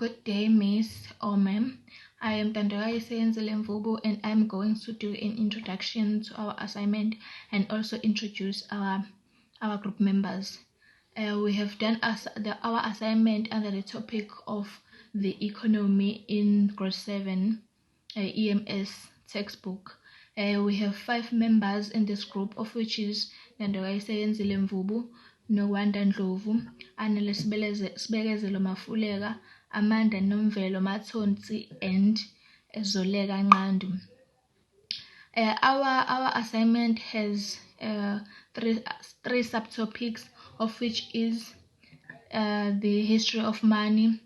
Good day, Miss or ma'am. I am Pgce and I'm going to do an introduction to our assignment and also introduce our group members. We have done our assignment under the topic of the economy in grade 7 EMS textbook. We have 5 members in this group, of which is Pgce, Nowanda Ndlovu, Anele Sibekezelo Mafuleka, Amanda Nomvelo Mathonsi, and Zoleka Nqandu. Our assignment has three subtopics, of which is the history of money,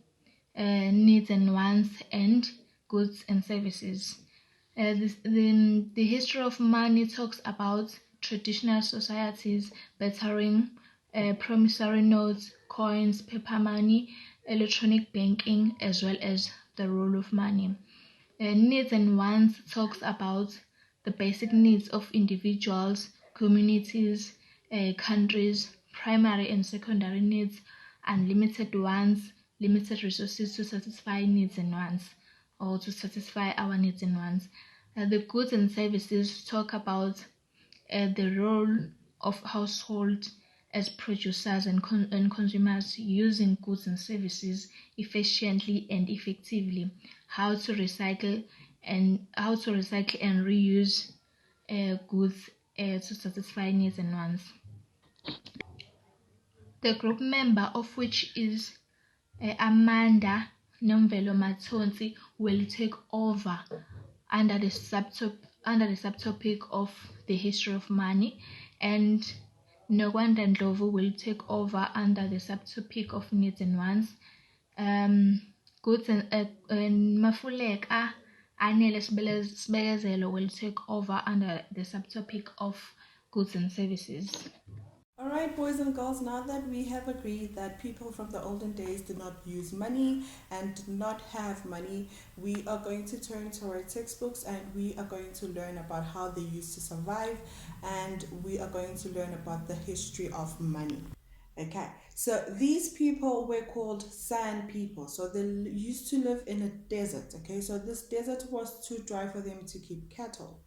needs and wants, and goods and services. The history of money talks about traditional societies, bartering, promissory notes, coins, paper money, electronic banking, as well as the role of money. Needs and wants talks about the basic needs of individuals, communities, countries, primary and secondary needs, unlimited wants, limited resources to satisfy needs and wants, or to satisfy our needs and wants. The goods and services talk about the role of household as producers and consumers using goods and services efficiently and effectively, how to recycle and reuse goods to satisfy needs and wants. The group member, of which is Amanda Nomvelo Mathonsi, will take over under the subtopic of the history of money, and Nowanda Ndlovu will take over under the subtopic of needs and wants. Goods and Mafuleka Anele Sibekezelo will take over under the subtopic of goods and services. Alright, boys and girls, now that we have agreed that people from the olden days did not use money and did not have money, we are going to turn to our textbooks and we are going to learn about how they used to survive, and we are going to learn about the history of money. Okay, so these people were called sand people. So they used to live in a desert. Okay, so this desert was too dry for them to keep cattle.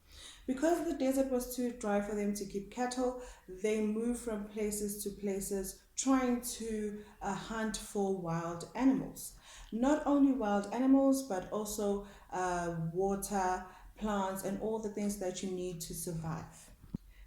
Because the desert was too dry for them to keep cattle, they moved from places to places trying to hunt for wild animals. Not only wild animals, but also water, plants, and all the things that you need to survive.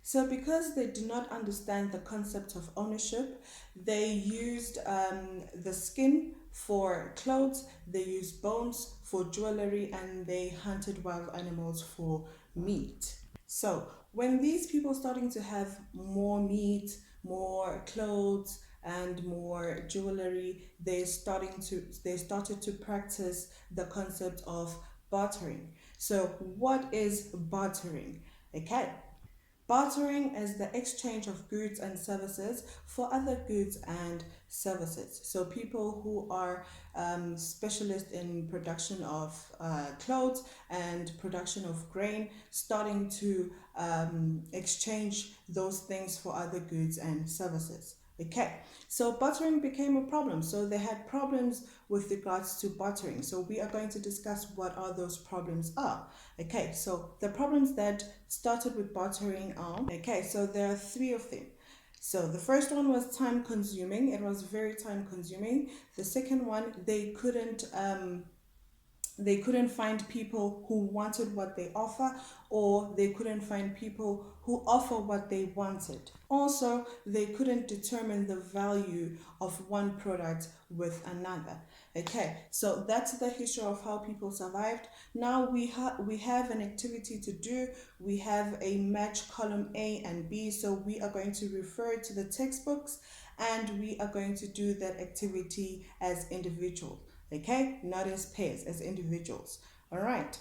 So, because they do not understand the concept of ownership, they used the skin for clothes, they used bones for jewelry, and they hunted wild animals for meat. So, when these people starting to have more meat, more clothes, and more jewelry, they started to practice the concept of bartering. So, what is bartering? Okay. Bartering is the exchange of goods and services for other goods and services. So people who are specialists in production of clothes and production of grain, starting to exchange those things for other goods and services. Okay, so bartering became a problem. So they had problems with regards to bartering. So we are going to discuss what are those problems are. Okay, so the problems that started with bartering are, okay, so there are 3 of them. So the first one was time consuming. It was very time consuming. The second one, they couldn't find people who wanted what they offer, or they couldn't find people who offer what they wanted. Also, they couldn't determine the value of one product with another. Okay, so that's the history of how people survived. Now we have an activity to do. We have a match column A and B, so we are going to refer to the textbooks and we are going to do that activity as individual. Okay, not as pairs, as individuals. All right.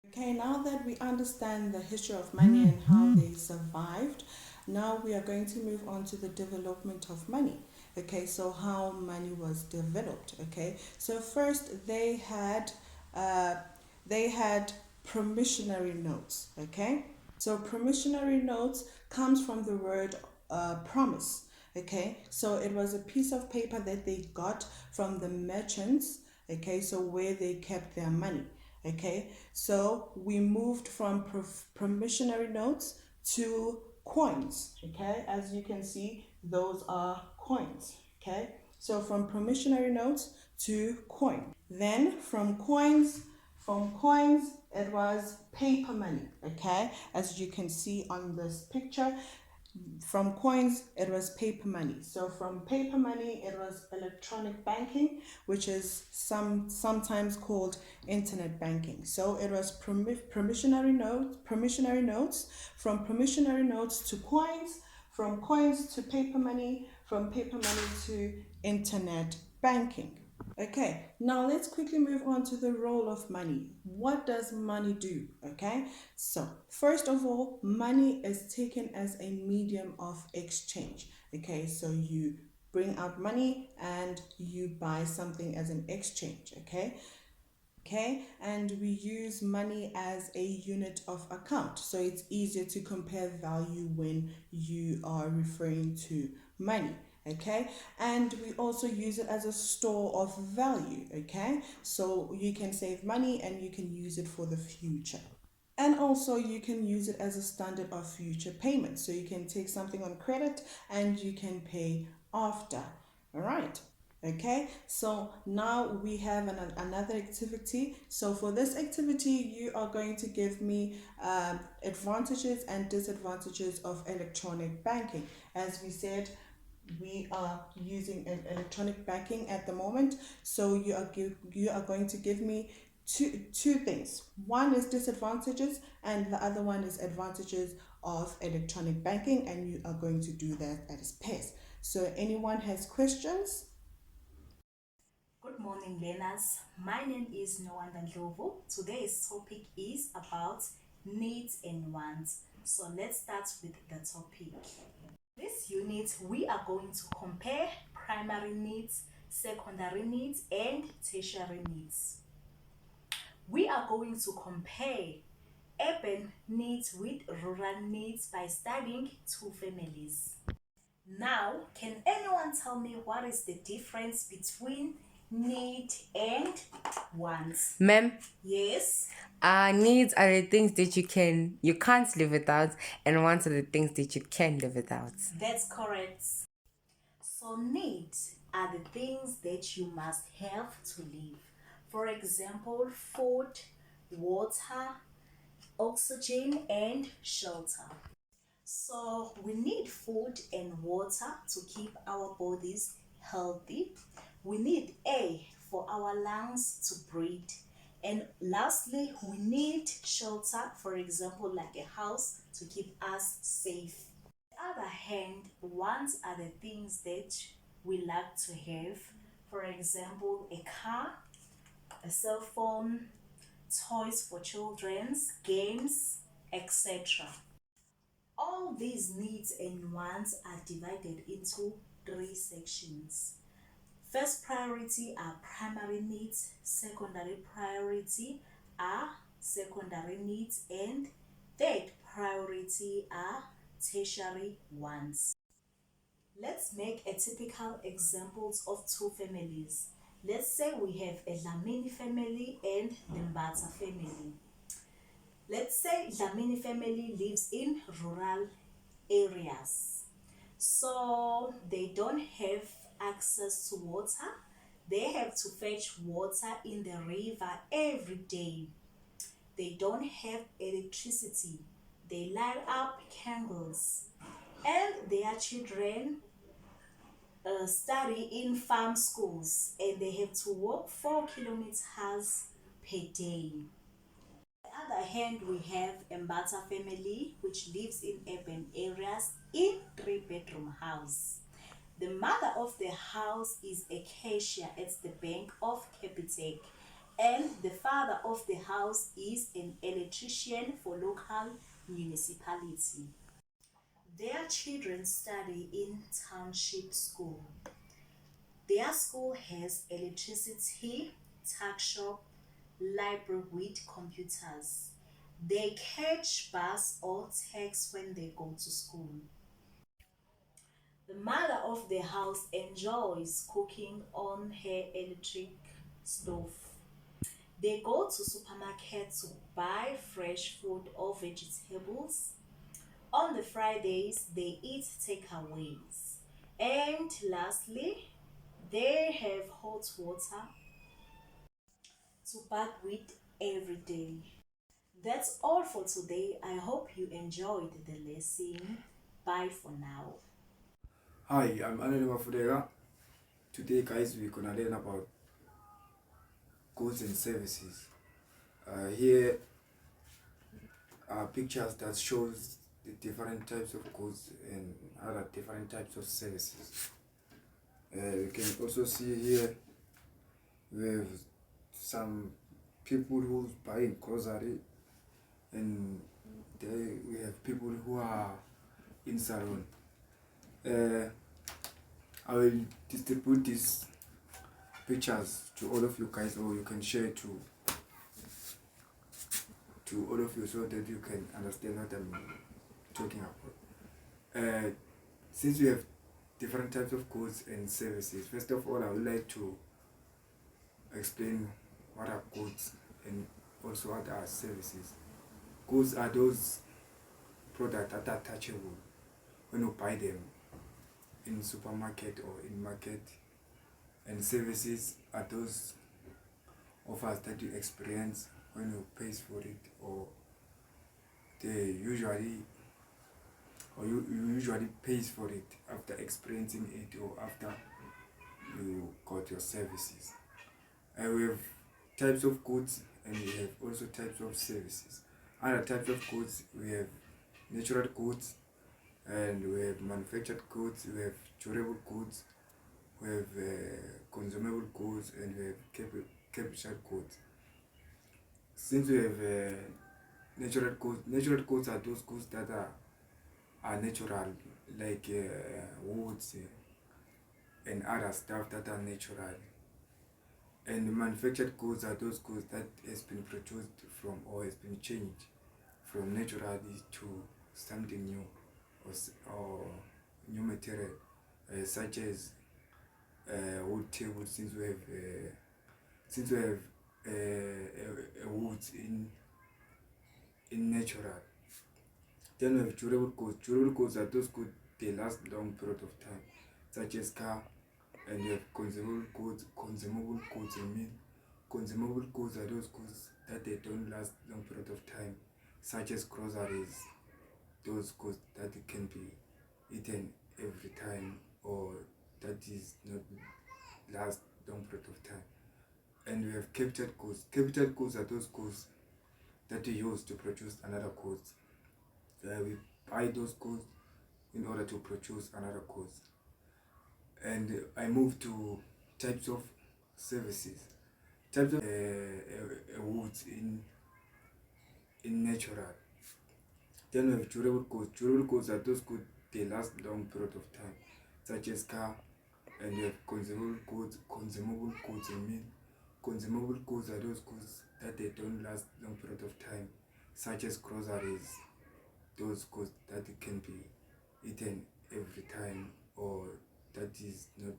Okay, now that we understand the history of money and how they survived, now we are going to move on to the development of money. Okay, so how money was developed. Okay, so first they had promissory notes. Okay, so promissory notes comes from the word promise. Okay, so it was a piece of paper that they got from the merchants. okay, so where they kept their money. Okay, so we moved from promissory notes to coins. Okay, as you can see, those are coins. Okay, so from promissory notes to coin. Then from coins it was paper money. Okay, as you can see on this picture, from coins it was paper money. So from paper money it was electronic banking, which is sometimes called internet banking. So it was promissory notes, from promissory notes to coins, from coins to paper money, from paper money to internet banking. Okay, now let's quickly move on to the role of money. What does money do? Okay, so first of all, money is taken as a medium of exchange. Okay, so you bring out money and you buy something as an exchange. Okay, and we use money as a unit of account, so it's easier to compare value when you are referring to money. Okay, and we also use it as a store of value. Okay, so you can save money and you can use it for the future. And also you can use it as a standard of future payment, so you can take something on credit and you can pay after. All right. Okay, so now we have another activity. So for this activity you are going to give me advantages and disadvantages of electronic banking. As we said, we are using an electronic banking at the moment, so you are going to give me two things. One is disadvantages and the other one is advantages of electronic banking, and you are going to do that at its pace. So anyone has questions? Good morning, learners. My name is Nwanda Ndlovu. Today's topic is about needs and wants. So let's start with the topic. This unit, we are going to compare primary needs, secondary needs, and tertiary needs. We are going to compare urban needs with rural needs by studying two families. Now, can anyone tell me what is the difference between need and wants? Ma'am, Yes, needs are the things that you can't live without, and wants are the things that you can live without. that's correct. So, needs are the things that you must have to live. For example, food, water, oxygen, and shelter. So we need food and water to keep our bodies healthy. We need air for our lungs to breathe. And lastly, we need shelter, for example, like a house to keep us safe. On the other hand, wants are the things that we like to have. For example, a car, a cell phone, toys for children, games, etc. All these needs and wants are divided into three sections. First priority are primary needs, secondary priority are secondary needs, and third priority are tertiary wants. Let's make a typical examples of two families. Let's say we have a Dlamini family and the Mbata family. Let's say Dlamini family lives in rural areas, so they don't have access to water. They have to fetch water in the river every day. They don't have electricity. They light up candles, and their children study in farm schools, and they have to walk 4 kilometers per day. On the other hand, we have a Mbata family which lives in urban areas in 3-bedroom house. The mother of the house is a cashier at the Bank of Capitec, and the father of the house is an electrician for local municipality. Their children study in township school. Their school has electricity, tuck shop, library with computers. They catch bus or taxi when they go to school. The mother of the house enjoys cooking on her electric stove. They go to supermarket to buy fresh food or vegetables. On the Fridays, they eat takeaways. And lastly, they have hot water to bath with every day. That's all for today. I hope you enjoyed the lesson. Bye for now. Hi, I'm Anonymous Fudega. Today, guys, we're gonna learn about goods and services. Here are pictures that shows the different types of goods and other different types of services. You can also see here we have some people who's buying grocery, and there we have people who are in salon. I will distribute these pictures to all of you guys, or you can share to all of you so that you can understand what I'm talking about. Since we have different types of goods and services, first of all, I would like to explain what are goods and also what are services. Goods are those products that are touchable when you buy them in supermarket or in market, and services are those offers that you experience when you pay for it, or they usually you usually pays for it after experiencing it or after you got your services. And we have types of goods and we have also types of services. Other types of goods, we have natural goods and we have manufactured goods, we have durable goods, we have consumable goods, and we have captured goods. Since we have natural goods are those goods that are natural, like woods and other stuff that are natural. And manufactured goods are those goods that has been produced from or has been changed from naturally to something new, or new material, such as wood tables. Since we have woods in natural. Then we have durable goods. Durable goods are those goods they last long period of time, such as car. And you have consumable goods. Consumable goods are those goods that they don't last long period of time, such as groceries. Those goods that can be eaten every time, or that is not last long period of time. And we have captured goods. Captured goods are those goods that we use to produce another goods. We buy those goods in order to produce another goods. And I move to types of services. Types of woods in natural. Then we have durable goods. Durable goods are those goods they last long period of time, such as car. And we have consumable goods. Consumable goods are those goods that they don't last long period of time, such as groceries. Those goods that can be eaten every time, or that is not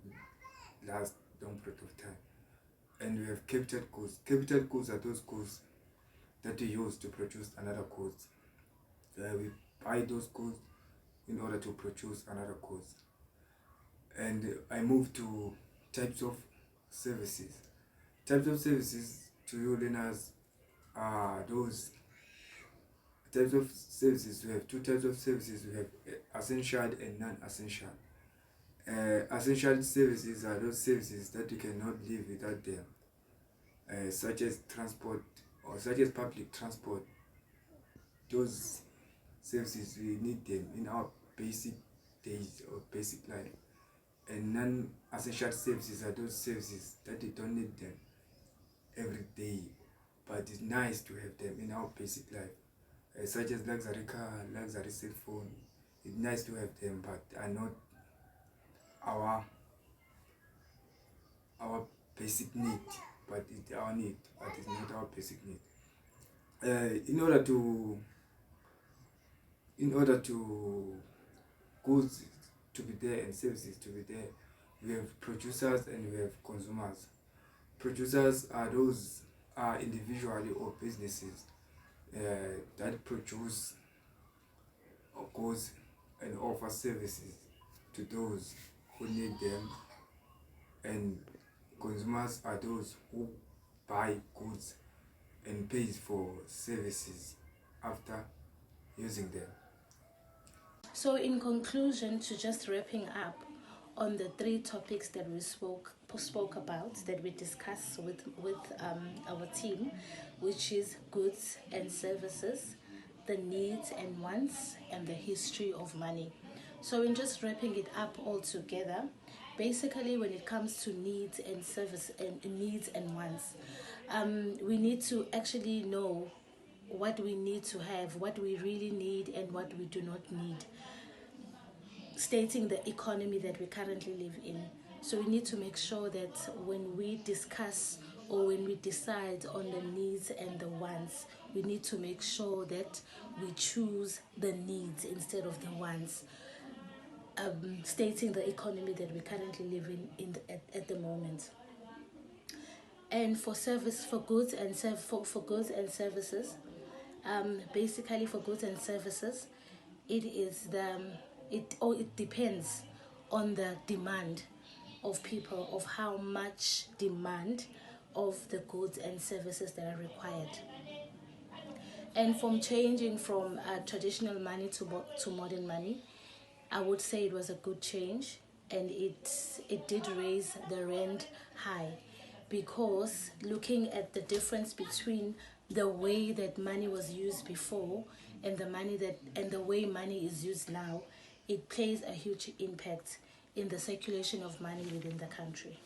last long period of time. And we have captured goods. Captured goods are those goods that we use to produce another goods. We buy those goods in order to produce another goods. And I move to types of services. Types of services to you learners are those types of services. We have two types of services. We have essential and non-essential. Essential services are those services that you cannot live without them, such as transport or such as public transport. Those services, we need them in our basic days or basic life. And non-essential services are those services that you don't need them every day, but it's nice to have them in our basic life, such as luxury car, luxury cell phone. It's nice to have them, but are not our basic need, but it's our need, but it's not our basic need. In order to goods to be there and services to be there, we have producers and we have consumers. Producers are those individually or businesses that produce goods and offer services to those who need them, and consumers are those who buy goods and pays for services after using them. So, in conclusion, to just wrapping up on the three topics that we spoke about, that we discussed with our team, which is goods and services, the needs and wants, and the history of money. So, in just wrapping it up all together, basically, when it comes to needs and service and needs and wants, we need to actually know what we need to have, what we really need, and what we do not need, stating the economy that we currently live in. So we need to make sure that when we discuss or when we decide on the needs and the wants, we need to make sure that we choose the needs instead of the wants, stating the economy that we currently live at the moment. And for goods and for goods and services, basically for goods and services, it depends on the demand of people, of how much demand of the goods and services that are required. And from changing from traditional money to modern money, I would say it was a good change, and it did raise the rand high, because looking at the difference between the way that money was used before and the way money is used now, it plays a huge impact in the circulation of money within the country.